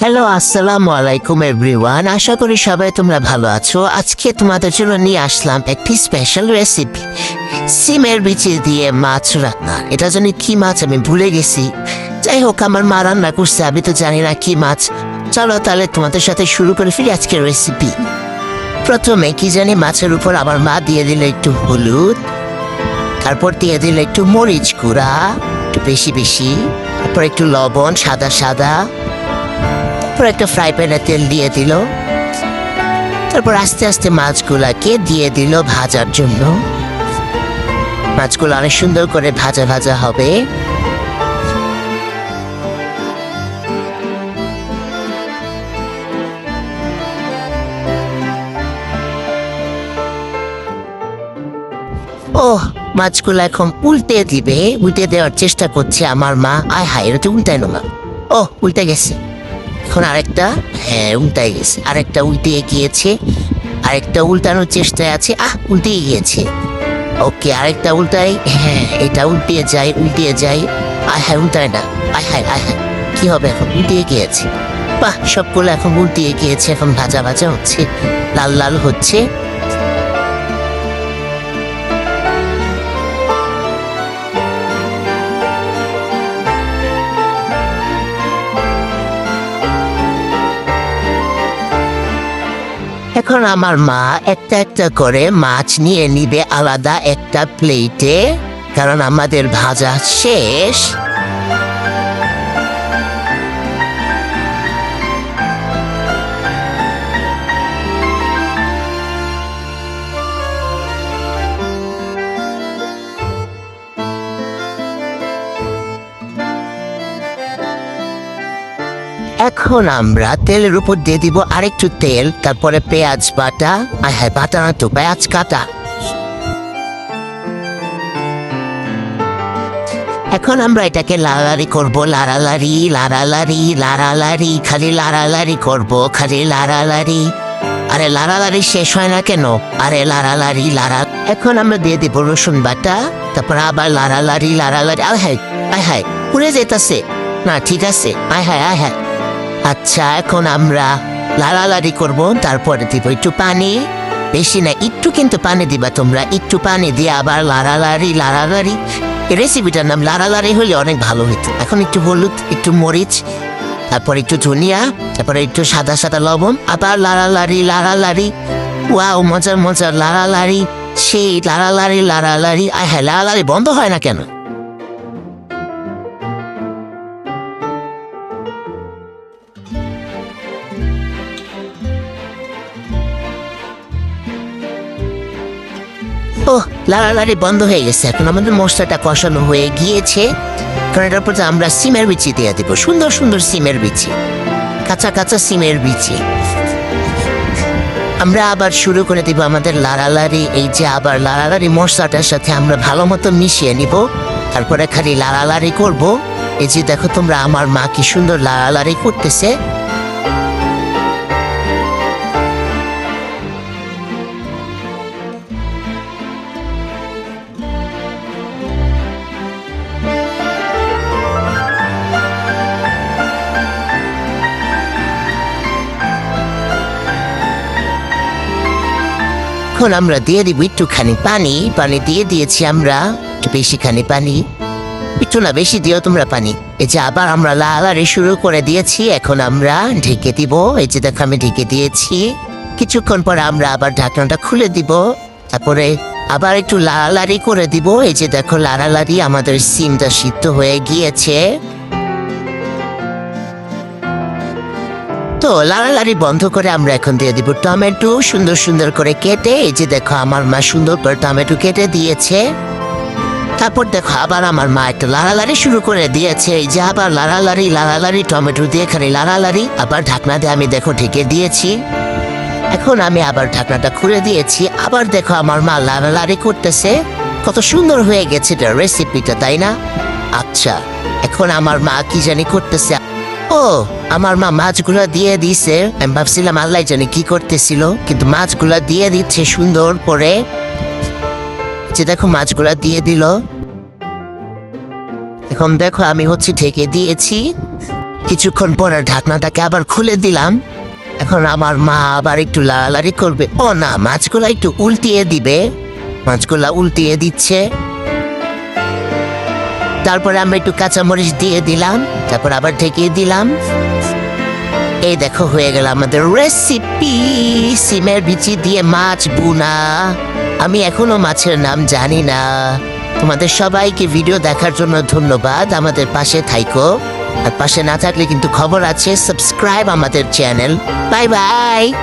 Hello, আসসালামু আলাইকুম everyone. আশা করি সবাই তোমরা ভালো আছো। আজকে তোমাদের জন্য নিয়ে আসলাম একটি স্পেশাল রেসিপি, সিমের বিচি দিয়ে মাছ রান্না। এটা জানি কি মাছ আমি ভুলে গেছি। যাই হোক, আমার মা রান্না করছে, আমি তো জানি না কি মাছ। চলো তাহলে তোমাদের সাথে শুরু করে ফেলি আজকের রেসিপি। প্রথমে কি জানি মাছের উপর আমার মা দিয়ে দিল একটু হলুদ, তারপর দিয়ে দিল একটু মরিচ গুঁড়া, একটু বেশি বেশি, তারপর একটু লবণ সাদা সাদা, তারপর একটা ফ্রাই প্যানে তেল দিয়ে দিল, তারপর আস্তে আস্তে মাছগুলাকে দিয়ে দিল ভাজার জন্য। মাছগুলো অনেক সুন্দর করে ভাজা ভাজা হবে। ওহ, মাছগুলো এখন উল্টে দিবে। উল্টে দেওয়ার চেষ্টা করছে আমার মা। আয় হায়, এটা তো উল্টাই না। ও, উল্টে গেছে। এখন আরেকটা, হ্যাঁ উল্টাই গেছে। আরেকটা উল্টে গিয়েছে, আরেকটা উল্টানোর চেষ্টায় আছে। উল্টে গিয়েছে। ওকে, আরেকটা উল্টাই। হ্যাঁ, এটা উল্টিয়ে যায়। আয় হায়, উল্টায় না। আয় হায় আয় হায়, কি হবে এখন? উল্টিয়ে গিয়েছে। বাহ, সবগুলো এখন উল্টিয়ে গিয়েছে। এখন ভাজা ভাজা হচ্ছে, লাল লাল হচ্ছে। এখন আমার মা একটা একটা করে মাছ নিয়ে নিবে আলাদা একটা প্লেটে, কারণ আমাদের ভাজা শেষ। এখন আমরা তেলের উপর দিয়ে দিব আরেকটু তেল, তারপরে পেঁয়াজ বাটা। হ্যাঁ, বাটা না তো, পেঁয়াজ কাটা। এখন আমরা এটাকে লাড়ালাড়ি করবো, লাড়ালাড়ি, খালি লাড়ালাড়ি করবো, খালি লাড়ালাড়ি। আরে লাড়ালাড়ি শেষ হয় না কেন? আরে লাড়ালাড়ি। এখন আমরা দিয়ে দিব রসুন বাটা, তারপর আবার লাড়ালাড়ি। আয় হায়, পুড়ে যেতেছে না। ঠিক আছে, আয় হায়। আচ্ছা, এখন আমরা লাড়ালাড়ি করবো, তারপরে দিব একটু পানি। বেশি না, একটু কিন্তু পানি দিবা তোমরা। একটু পানি দিয়ে আবার লাড়ালাড়ি। এই রেসিপিটার নাম লাড়ালাড়ি হলে অনেক ভালো হইতো। এখন একটু হলুদ, একটু মরিচ, তারপর একটু ধনিয়া, তারপরে একটু সাদা সাদা লবণ, আবার লাড়ালাড়ি। ওয়াও, মজার লাড়ালাড়ি। সেই লাড়ালাড়ি। আয় হ্যাঁ, লাড়ালাড়ি বন্ধ হয় না কেন? ওহ, লাড়ালাড়ি বন্ধ হয়ে গেছে। এখন আমাদের মশলাটা কষানো হয়ে গিয়েছে। কারণ এটার পর আমরা সিমের বিচি দিয়ে দেবো, সুন্দর সুন্দর সিমের বিচি, কাঁচা সিমের বিচি। আমরা আবার শুরু করে দিব আমাদের লাড়ালাড়ি। এই যে আবার লাড়ালাড়ি মশলাটার সাথে আমরা ভালো মতো মিশিয়ে নিব, তারপরে খালি লাড়ালাড়ি করব। এই যে দেখো তোমরা, আমার মা কি সুন্দর লাড়ালাড়ি করতেছে। এখন আমরা দিয়ে দিব একটুখানি পানি দিয়ে দিয়েছি আমরা, একটু বেশিখানি পানি। একটু না, বেশি দিও তোমরা পানি। এই যে আবার আমরা লাড়ালাড়ি শুরু করে দিয়েছি। এখন আমরা ঢেকে দিব। এই যে দেখো, আমি ঢেকে দিয়েছি। কিছুক্ষণ পরে আমরা আবার ঢাকনাটা খুলে দিব, তারপরে আবার একটু লাড়ালাড়ি করে দিব। এই যে দেখো, লাড়ালাড়ি, আমাদের সিমটা সিদ্ধ হয়ে গিয়েছে। তো লাড়ালাড়ি বন্ধ করে আমরা এখন দিয়ে দিব টমেটো, সুন্দর সুন্দর করে কেটে। এই যে দেখো, আমার মা সুন্দর করে টমেটো কেটে দিয়েছে। তারপর দেখো, আবার আমার মা একটা লাড়ালাড়ি শুরু করে দিয়েছে। এই যে আবার লাড়ালাড়ি, টমেটো দিয়ে খালি লাড়ালাড়ি। আবার ঢাকনা দিয়ে আমি দেখো ঢেকে দিয়েছি। এখন আমি আবার ঢাকনাটা খুলে দিয়েছি। আবার দেখো, আমার মা লাড়ালাড়ি করতেছে। কত সুন্দর হয়ে গেছে এটা রেসিপিটা, তাই না? আচ্ছা, এখন আমার মা কি জানি করতেছে। ও, আমার মা মাছগুলা দিয়ে দিছে। আমি ভাবছিলাম আল্লাহ জানি কি করতেছিল, কিন্তু মাছগুলা দিয়ে দিচ্ছে সুন্দর করে। যে দেখো, মাছগুলা দিয়ে দিল। এখন দেখো, আমি ঢেকে দিয়েছি। কিছুক্ষণ পরে ঢাকনাটাকে আবার খুলে দিলাম। এখন আমার মা আবার একটু লাড়ালাড়ি করবে। ও না, মাছগুলা একটু উল্টিয়ে দিবে। মাছগুলা উল্টিয়ে দিচ্ছে। তারপরে আমরা একটু কাঁচামরিচ দিয়ে দিলাম, তারপর আবার ঢেকে দিলাম। এই দেখো হয়ে গেল আমাদের রেসিপি, সিমের বিচি দিয়ে মাছ বুনা। আমি এখনো মাছের নাম জানি না। তোমাদের সবাইকে ভিডিও দেখার জন্য ধন্যবাদ। আমাদের পাশে থাইকো, আর পাশে না থাকলে কিন্তু খবর আছে, সাবস্ক্রাইব আমাদের চ্যানেল। Bye bye.